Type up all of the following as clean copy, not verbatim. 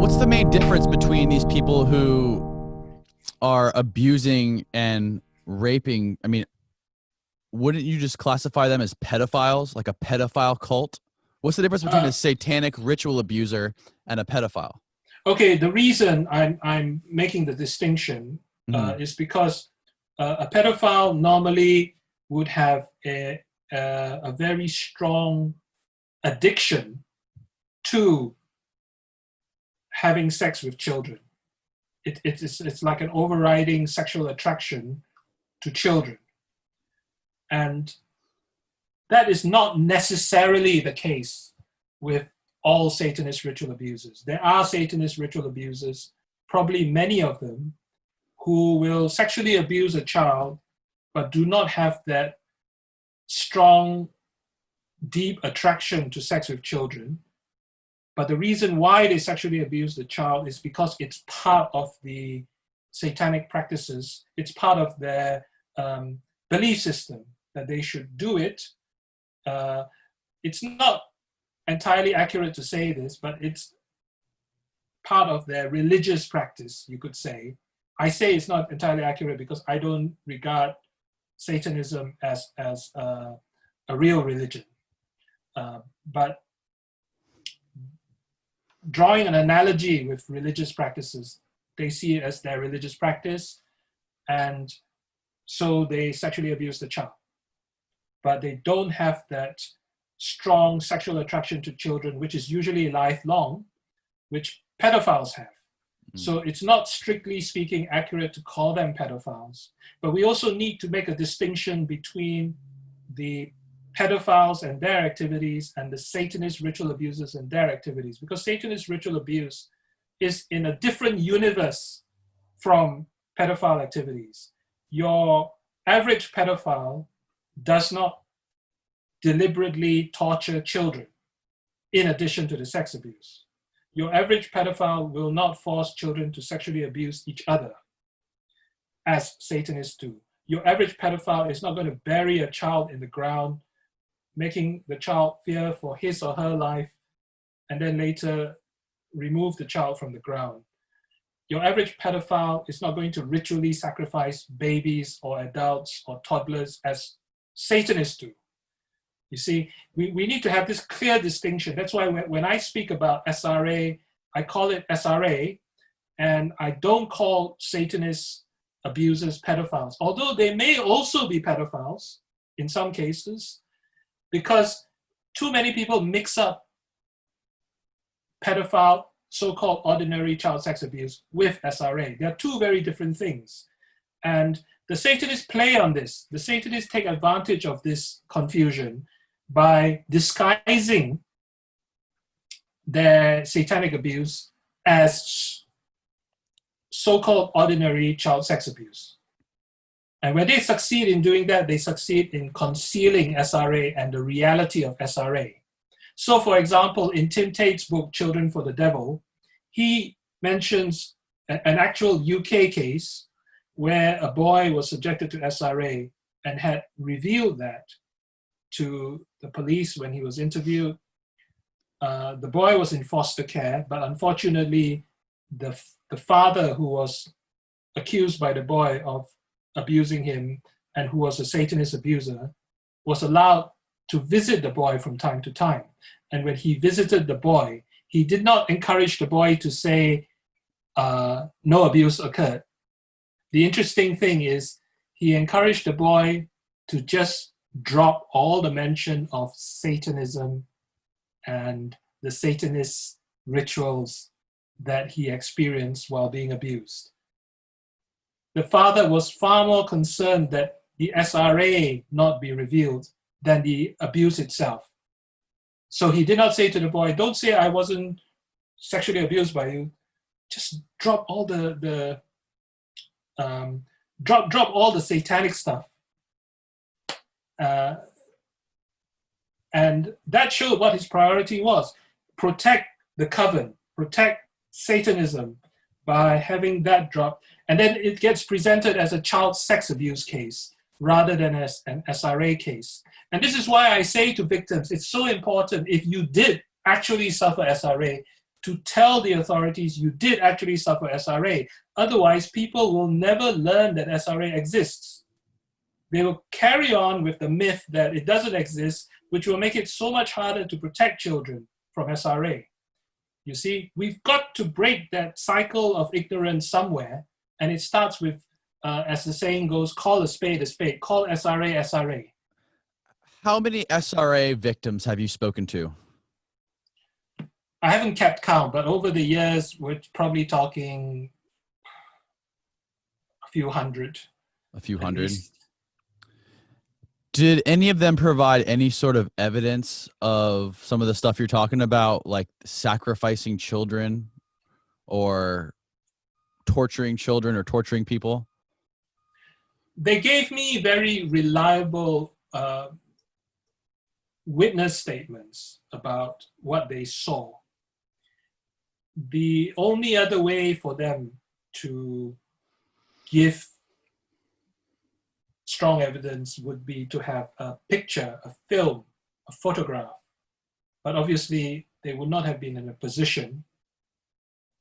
What's the main difference between these people who are abusing and raping? I mean, wouldn't you just classify them as pedophiles, like a pedophile cult? What's the difference between a satanic ritual abuser and a pedophile? Okay, the reason I'm making the distinction is because a pedophile normally would have a very strong addiction to having sex with children. It's like an overriding sexual attraction to children. And that is not necessarily the case with all Satanist ritual abusers. There are Satanist ritual abusers, probably many of them, who will sexually abuse a child but do not have that strong, deep attraction to sex with children. But the reason why they sexually abuse the child is because it's part of the satanic practices. It's part of their belief system that they should do it. It's not entirely accurate to say this, but it's part of their religious practice, you could say. I say it's not entirely accurate because I don't regard Satanism as a real religion. But drawing an analogy with religious practices, they see it as their religious practice, and so they sexually abuse the child. But they don't have that strong sexual attraction to children, which is usually lifelong, which pedophiles have. So it's not strictly speaking accurate to call them pedophiles. But we also need to make a distinction between the pedophiles and their activities and the Satanist ritual abusers and their activities, because Satanist ritual abuse is in a different universe from pedophile activities. Your average pedophile does not deliberately torture children in addition to the sex abuse. Your average pedophile will not force children to sexually abuse each other, as Satanists do. Your average pedophile is not going to bury a child in the ground, making the child fear for his or her life, and then later remove the child from the ground. Your average pedophile is not going to ritually sacrifice babies or adults or toddlers as Satanists do. You see, we need to have this clear distinction. That's why when I speak about SRA, I call it SRA, and I don't call Satanist abusers pedophiles, although they may also be pedophiles in some cases, because too many people mix up pedophile, so-called ordinary child sex abuse with SRA. They are two very different things. And the Satanists play on this. The Satanists take advantage of this confusion by disguising their satanic abuse as so-called ordinary child sex abuse. And when they succeed in doing that, they succeed in concealing SRA and the reality of SRA. So for example, in Tim Tate's book, Children for the Devil, he mentions an actual UK case where a boy was subjected to SRA and had revealed that to the police when he was interviewed. The boy was in foster care, but unfortunately, the father who was accused by the boy of abusing him and who was a Satanist abuser was allowed to visit the boy from time to time. And when he visited the boy, he did not encourage the boy to say no abuse occurred. The interesting thing is he encouraged the boy to just drop all the mention of Satanism and the Satanist rituals that he experienced while being abused. The father was far more concerned that the SRA not be revealed than the abuse itself. So he did not say to the boy, don't say I wasn't sexually abused by you. Just drop all the drop all the satanic stuff. And that showed what his priority was. Protect the coven, protect Satanism by having that dropped. And then it gets presented as a child sex abuse case rather than as an SRA case. And this is why I say to victims, it's so important if you did actually suffer SRA to tell the authorities you did actually suffer SRA. Otherwise, people will never learn that SRA exists. They will carry on with the myth that it doesn't exist, which will make it so much harder to protect children from SRA. You see, we've got to break that cycle of ignorance somewhere, and it starts with, as the saying goes, call a spade, call SRA, SRA. How many SRA victims have you spoken to? I haven't kept count, but over the years, we're probably talking a few hundred. A few hundred? Did any of them provide any sort of evidence of some of the stuff you're talking about, like sacrificing children or torturing children or torturing people? They gave me very reliable witness statements about what they saw. The only other way for them to give strong evidence would be to have a picture, a film, a photograph. But obviously, they would not have been in a position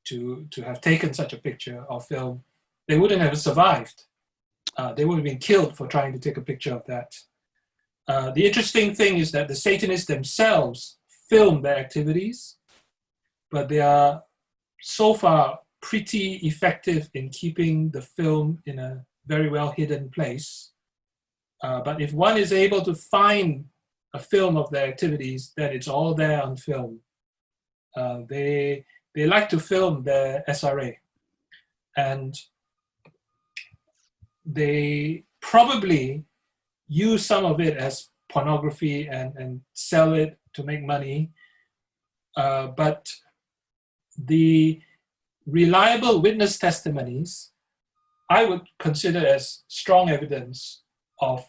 to have taken such a picture or film. They wouldn't have survived. They would have been killed for trying to take a picture of that. The interesting thing is that the Satanists themselves film their activities, but they are so far pretty effective in keeping the film in a very well hidden place. But if one is able to find a film of their activities, then it's all there on film. They like to film their SRA, and they probably use some of it as pornography and sell it to make money. But the reliable witness testimonies, I would consider as strong evidence of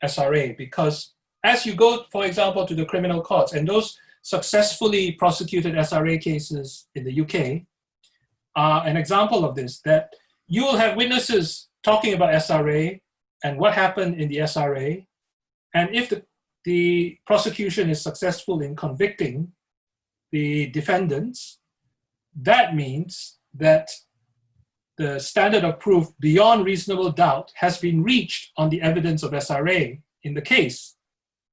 SRA, because as you go, for example, to the criminal courts, and those successfully prosecuted SRA cases in the UK are an example of this, that you will have witnesses talking about SRA and what happened in the SRA. And if the prosecution is successful in convicting the defendants, that means that the standard of proof beyond reasonable doubt has been reached on the evidence of SRA in the case.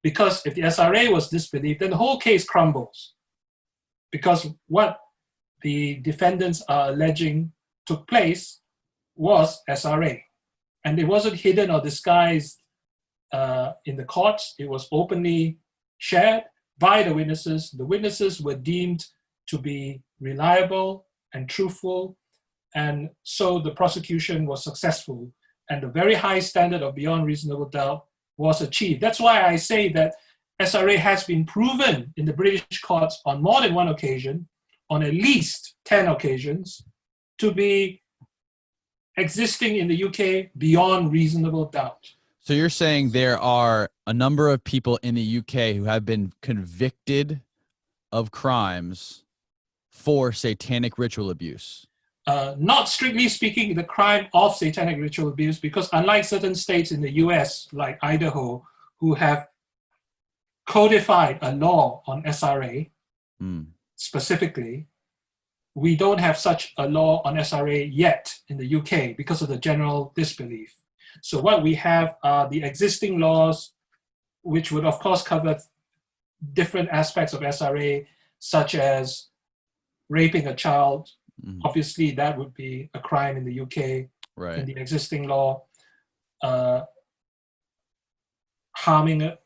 Because if the SRA was disbelieved, then the whole case crumbles. Because what the defendants are alleging took place was SRA. And it wasn't hidden or disguised in the courts. It was openly shared by the witnesses. The witnesses were deemed to be reliable and truthful. And so the prosecution was successful. And the very high standard of beyond reasonable doubt was achieved. That's why I say that SRA has been proven in the British courts on more than one occasion, on at least 10 occasions, to be existing in the UK beyond reasonable doubt. So you're saying there are a number of people in the UK who have been convicted of crimes for satanic ritual abuse? Not strictly speaking the crime of satanic ritual abuse, because unlike certain states in the US, like Idaho, who have codified a law on SRA specifically, we don't have such a law on SRA yet in the UK because of the general disbelief. So what we have are the existing laws, which would of course cover different aspects of SRA, such as raping a child. Obviously, that would be a crime in the UK, right, in the existing law.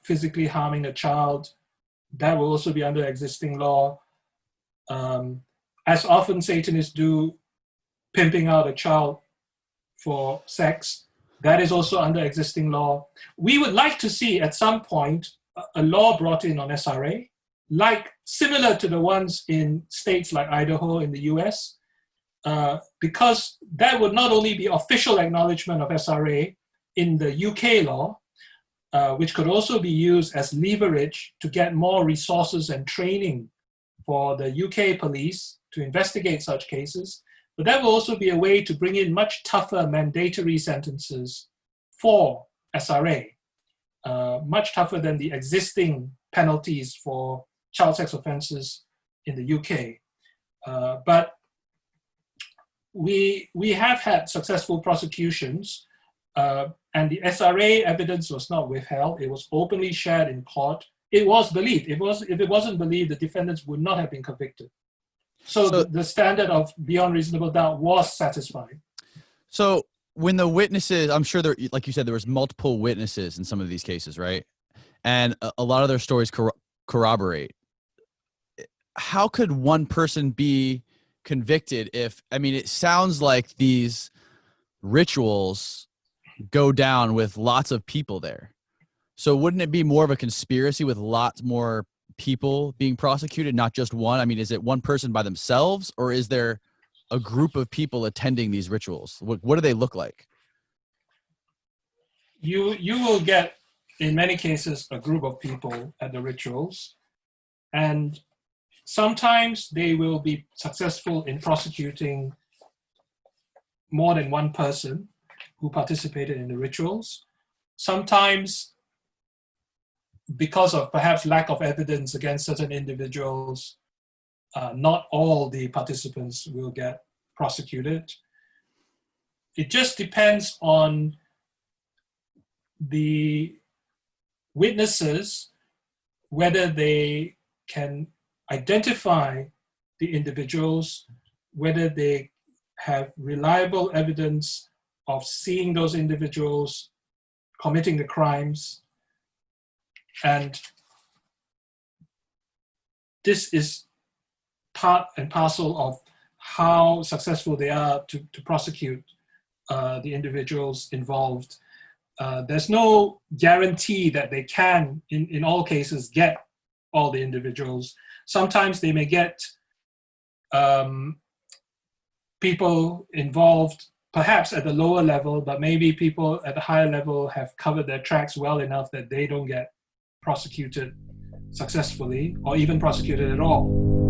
Physically harming a child, that will also be under existing law. As often Satanists do, pimping out a child for sex, that is also under existing law. We would like to see at some point a law brought in on SRA, similar to the ones in states like Idaho in the US, because that would not only be official acknowledgement of SRA in the UK law, which could also be used as leverage to get more resources and training for the UK police to investigate such cases, but that will also be a way to bring in much tougher mandatory sentences for SRA, much tougher than the existing penalties for child sex offenses in the UK. But we have had successful prosecutions, and the SRA evidence was not withheld. It was openly shared in court. It was believed. If it wasn't believed, the defendants would not have been convicted. So the standard of beyond reasonable doubt was satisfied. So when the witnesses, I'm sure there, like you said, there was multiple witnesses in some of these cases, right? And a lot of their stories corroborate. How could one person be convicted if, I mean, it sounds like these rituals go down with lots of people there. So wouldn't it be more of a conspiracy with lots more people being prosecuted, not just one? I mean, is it one person by themselves, or is there a group of people attending these rituals? What do they look like? You will get, in many cases, a group of people at the rituals, and sometimes they will be successful in prosecuting more than one person who participated in the rituals. Sometimes, because of perhaps lack of evidence against certain individuals, not all the participants will get prosecuted. It just depends on the witnesses, whether they can identify the individuals, whether they have reliable evidence of seeing those individuals committing the crimes. And this is part and parcel of how successful they are to prosecute the individuals involved. There's no guarantee that they can, in all cases, get all the individuals. Sometimes they may get people involved perhaps at the lower level, but maybe people at the higher level have covered their tracks well enough that they don't get prosecuted successfully or even prosecuted at all.